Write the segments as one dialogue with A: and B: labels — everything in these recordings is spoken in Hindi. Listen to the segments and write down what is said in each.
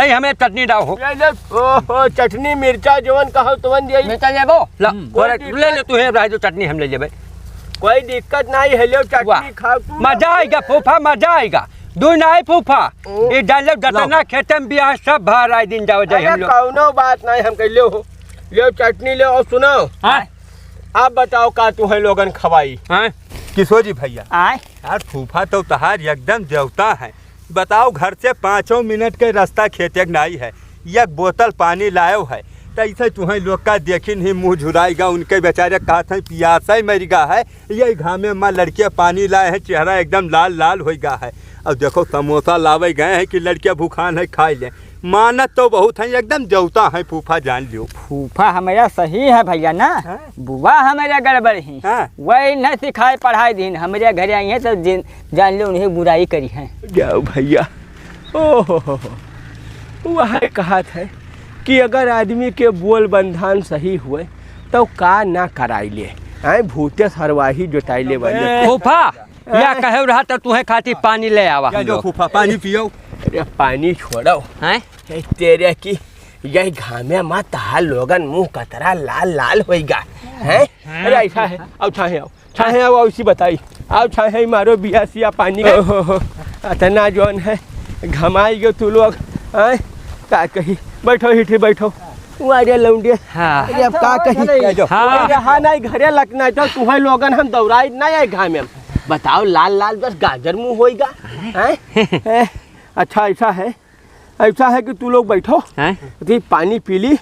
A: भाई हमें चटनी डालो।
B: ओहो चटनी मिर्चा जवन कहो तुवन दिए
A: मिर्चा लेबो ले ले तू है रह जो चटनी हम ले लेबे।
B: कोई दिक्कत नहीं है, लो चटनी खाओ तू।
A: मजा आएगा फूफा, मजा आएगा। दू नहीं फूफा ये डाले जतना खेते में बियाह सब भर आए दिन जाओ जाए हम लोग।
B: कौनो बात नहीं, हम कह लो ले चटनी ले। और सुनो आप बताओ का तू है लोगन खवाई
C: किशोर जी भैया यार फूफा तो तहार एकदम देवता है। बताओ घर से 5 मिनट के रास्ता खेते नहीं है, एक बोतल पानी लायो है तो ऐसे तुम्हें लोग का देखिन ही मुँह झुराएगा। उनके बेचारे कहा था प्यासा ही मर गया है, ये घामे माँ लड़कियाँ पानी लाए हैं, चेहरा एकदम लाल लाल हो गया है। अब देखो समोसा लावे गए हैं कि लड़कियाँ भूखान है खाई लें। मानत तो बहुत है, एकदम देवता है फूफा जान लियो।
D: फूफा हमारा सही है भैया ना, बुआ हमारा गड़बड़ ही वही न सिखाए पढ़ाई दिन हमारे घर आई है तो जान लो उन्हें बुराई करी है।
B: जाओ भैया ओहो वह कहा था कि अगर आदमी के बोल बंधान सही हुए तो का ना कराई ले भूते सरवाही जोटाई ले वाले।
A: फूफा या कहे रहा तो तुम्हें खाती पानी ले आवा।
C: फूफा पानी पियो।
B: अरे पानी छोड़ो हैं तेरे की यही घामे मत तहार लोगन मुंह कतरा लाल लाल होएगा हैं। अरे ऐसा है अब छाहे आओ इसी बताई आओ छाहे मारो बियासिया पानी इतना जोन है घमाई गयो तू लोग हैं का कही। बैठो हिठी बैठो अरे लौंडे अरे अब का कही। हाँ नहीं घरे लगना तो तुम्हें लोगन हम दौड़ाई नहीं आए घामे में। बताओ लाल लाल बस गाजर मुँह होएगा हैं। अच्छा ऐसा है कि तू लोग बैठो पानी पी ली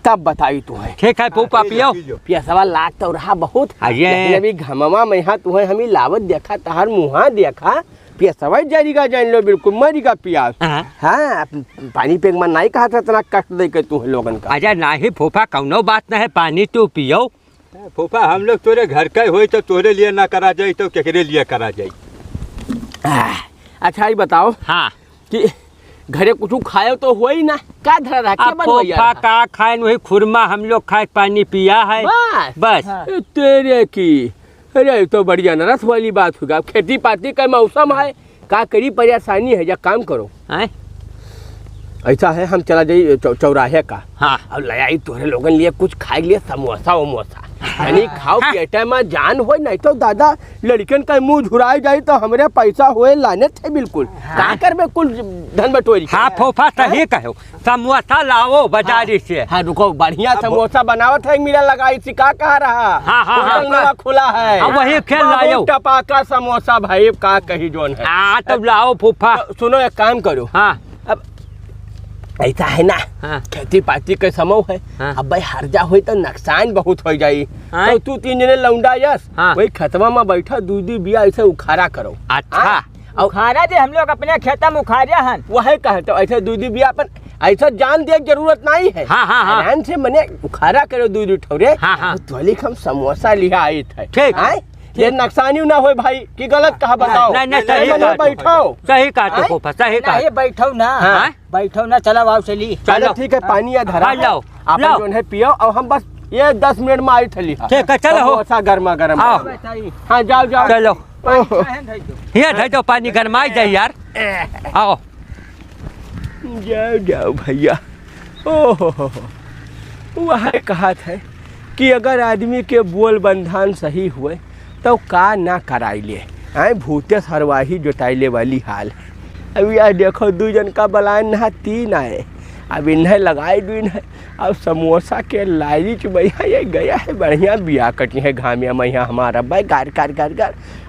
B: तब बताई तुम्हें।
A: ठीक है फूफा पियो।
B: पियासवा लाग तो रहा बहुत अभी घमवा में यहाँ तुम्हें हमें लावत देखा तहार मुँहा देखा पियासवा जारीगा जान लो बिल्कुल मरीगा पियास। हाँ पानी पे मन नहीं कहा था इतना कष्ट दे के तुम्हें लोगन का।
A: अजा नहीं फूफा कौनो बात न है, पानी तू पियो।
C: फूफा हम लोग तोरे घर का हो तो तोरे लिए ना करा जाए तो केकरे लिए करा जाए।
B: अच्छा ये बताओ कि घरे कुछ खाए तो हो ही ना का धरा रखे
A: फूफा का खाए वही खुरमा हम लोग खाए पानी पिया है बस।
B: तेरे की अरे तो बढ़िया नरस वाली बात होगा। खेती पाती का मौसम है का करी परेशानी है या काम करो ऐसा है हम चला जाइए चौराहे का। अब ले आई तोरे लोगन लिए कुछ खाए लिए समोसा वमोसा यानी खाओ पेटे में जान हो नहीं तो दादा लड़कन का मुंह झुराई जाए तो हमारे पैसा होए लाने थे बिल्कुल का करबे कुल धन बटोरी।
A: हाँ फूफा सही कहो समोसा लाओ बाजारी से।
B: हाँ रुको बढ़िया समोसा बनावत है मेरा लगाई थी का कह रहा। हाँ खुला है
A: वही खेल लाओ
B: टपाका समोसा भाई का कही जोन है।
A: तब लाओ फूफा।
B: सुनो एक काम करो अब ऐसा है ना खेती पाती के समय है अब भाई हर्जा हुई तो नुकसान बहुत हो जाये तो तू 3 जने लौंडा यस वही खतवा में बैठा दूध बिया ऐसे उखाड़ा करो।
D: अच्छा उखाड़ा जे हम लोग अपने खेता में उखाड़िया हन
B: वही कहे तो ऐसे दूध बिया अपन ऐसा जान दे जरूरत नहीं है। आराम से मने उखाड़ा करो दूध उठौरे तो हम समोसा लिया आए थे। ठीक ये नुकसानी ना हो भाई कि गलत कहा बताओ।
A: नहीं बैठो सही कहा फूफा सही कहा।
D: बैठो ना चलो आओ चली
B: चलो ठीक है पानी या धरा लो आप जो है पियो और हम बस ये 10 मिनट में आई थली।
A: ठीक है चलो
B: ऐसा गर्मा गर्म। हाँ जाओ
A: चलो ये दो पानी गरमाई जाए यार। आओ
B: जाओ भैया। ओहो वह कहा था कि अगर आदमी के बोल बंधान सही हुए तो का ना कराई ले भूते सरवाही जोटाइले वाली हाल है। अब यार देखो 2 जन का बलान ना 3 आए अब इन्हें लगाए 2 है। अब समोसा के लाइच भैया ये गया है बढ़िया बिया कटी है घामिया मैया हमारा भाई गार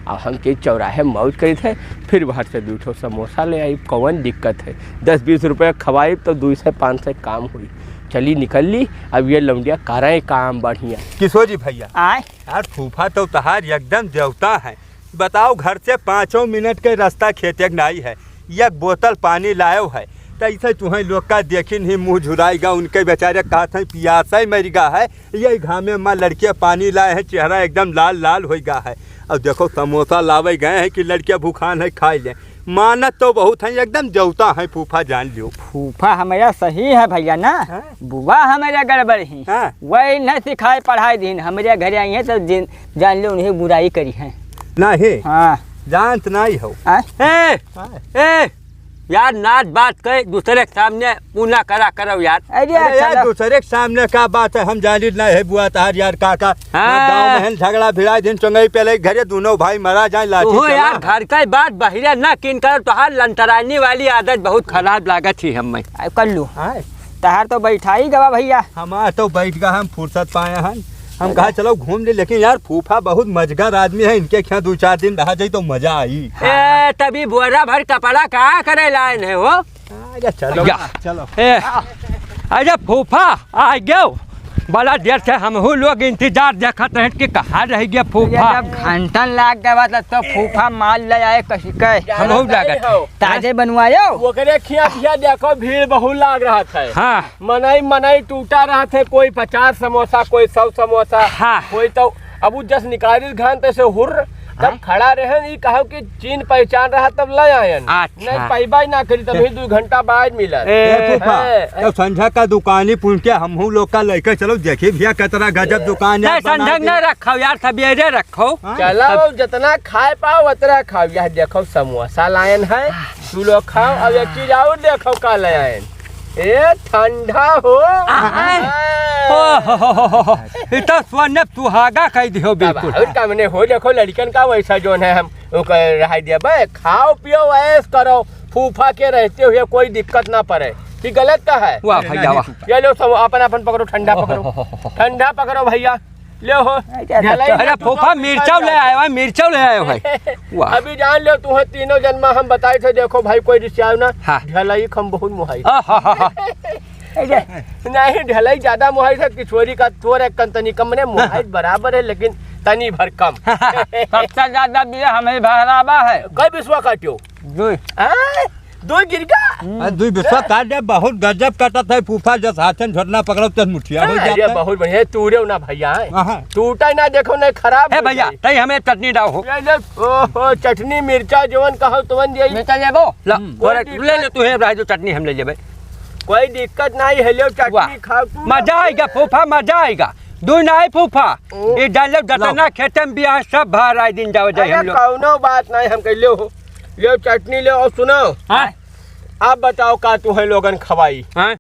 B: अब हम के चौराहे मौज करी थे फिर बाहर से 2 समोसा ले आई कौन दिक्कत है 10-20 रुपये खवाई तो 2 से 5 से काम हुई चली निकल ली। अब ये लौंडिया करे काम बढ़िया।
C: किशोर जी भैया यार फूफा तो तहार एकदम देवता है। बताओ घर से 5 मिनट के रास्ता खेते नहीं है, एक बोतल पानी लायो है तो ऐसे तुम्हें लोग का देखिन ही मुँह झुराएगा। उनके बेचारे कहा था प्यासा ही मर गया है, ये घामे माँ लड़कियाँ पानी लाए हैं, चेहरा एकदम लाल लाल हो गया है। अब देखो समोसा लावे गए हैं कि लड़कियाँ भूखान है खाई लें। मानत तो बहुत है, एकदम देवता है फूफा जान लियो।
D: फूफा हमारा सही है भैया ना, बुआ हमारा गड़बड़ ही वही न सिखाए पढ़ाई दिन हमारे घर आई है तो जान लो उन्हें बुराई करी है।
C: नहीं जानत नहीं हो
A: यार नाच बात के दूसरे के सामने पूना करा करो यार।
C: अरे यार दूसरे के सामने का बात है, हम जानी नहीं है बुआ तार यार काका।
A: हाँ।
C: गाँव में झगड़ा भिड़ा दिन चंगई पहले घरे दोनों भाई मरा जाए लाठी
A: तो यार
C: चला।
A: घर का बात बहिरा ना किन करो तो हार लंतरानी वाली आदत बहुत खराब लागत थी हमें।
D: कर लू
C: हाँ।
D: तहार तो बैठा ही गवा भैया।
C: हमारा तो बैठ गया, हम फुर्सत पाए हैं। हम कहा चलो घूम ले, लेकिन यार फूफा बहुत मजगर आदमी है, इनके क्या 2-4 दिन रह जाए तो मजा आई।
A: ए तभी बोरा भर कपड़ा कहाँ करे लाइन है वो।
C: चलो
A: या।
C: चलो
A: अरे फूफा आ गयो, बड़ा देर से हम लोग इंतजार देखते हैं कि कहाँ रह गया फूफा।
D: जब घंटन लाग गवा तो फूफा माल ले आए कसी के
A: हम लागत
D: ताजे बनवायो।
B: ओकरे खिया खिया देखो भीड़ बहुत लाग रहा था।
A: हाँ
B: मनाई मनाई टूटा रहा थे, कोई 50 समोसा, कोई 100 समोसा।
A: हाँ।
B: कोई तो अब जस निकाली घान तैसे हुर्र तब खड़ा रहे, ये कहो कि चीन पहचान रहा तब ले आयन।
A: अच्छा।
B: नहीं पैबा ना करी तभी 2 घंटा बाद मिला।
C: फूफा तो संझा का दुकानी पूछ के हम लोग का लेकर चलो, देखिए भैया कितना गजब दुकान है।
A: नहीं संझक नहीं रखो यार, सवेरे रखो।
B: चलो जितना खाए पाओ उतना खाओ। यह देखो समोसा लायन है, तू लोग खाओ। अब एक चीज और देखो का लायन, ए ठंडा हो।
A: इतना सोने सुहागा कह दियो बिल्कुल।
B: का मैंने हो देखो लड़कन का वैसा जोन है, हम रहा दिया भाई खाओ पियो ऐश करो, फूफा के रहते हुए कोई दिक्कत ना पड़े। कि गलत का है?
A: वाह भैया वाह।
B: ये लो सब अपन अपन पकड़ो, ठंडा पकड़ो, ठंडा पकड़ो भैया ले हो।
A: अरे फूफा मिर्चा ले आए भाई, मिर्चा ले आए भाई। वाह
B: अभी जान लो तुम्हें तीनों जन्मा हम बताए थे, देखो भाई कोई रिश्ता ना।
A: हाँ।
B: ढलाई खम बहुत मुहाई
A: आहा।
B: नहीं, ढलाई ज्यादा मुहाई था, किशोरी का तोर एक तनी कम ने मुहाई बराबर है, लेकिन तनी भर कम।
D: सबसे ज्यादा बिया हमें बहरावा है।
B: कई बिस्वा काटियो? 2 गिरगा।
C: 2 बिस्वा काट दे, बहुत गजब कटा था फूफा, जब हाथन झोरना पकड़ो तो मुठिया हो
B: अरे
C: जाता।
B: बहुत बढ़िया तूरे ना भैया,
C: हाँ।
B: टूटा ना देखो ना खराब
A: ए भैया तई हमें चटनी डालो।
B: ओहो चटनी मिर्चा जवन कहो तुवन दिए।
D: मिर्चा लेबो
A: ला थोड़ा ले ले तू है भाई, जो चटनी हम ले लेबे।
B: कोई दिक्कत नहीं है, लो चटनी खाओ तू।
A: मजा आएगा फूफा, मजा आएगा। दू नहीं फूफा, ये डालो जतना खेतम बियाह सब बाहर आए दिन जाओ जाए हम लोग।
B: कौनो बात नहीं, हम कह लो चटनी ले। और सुनो
A: हाँ?
B: आप बताओ का तू है लोगन खवाई?
A: हाँ?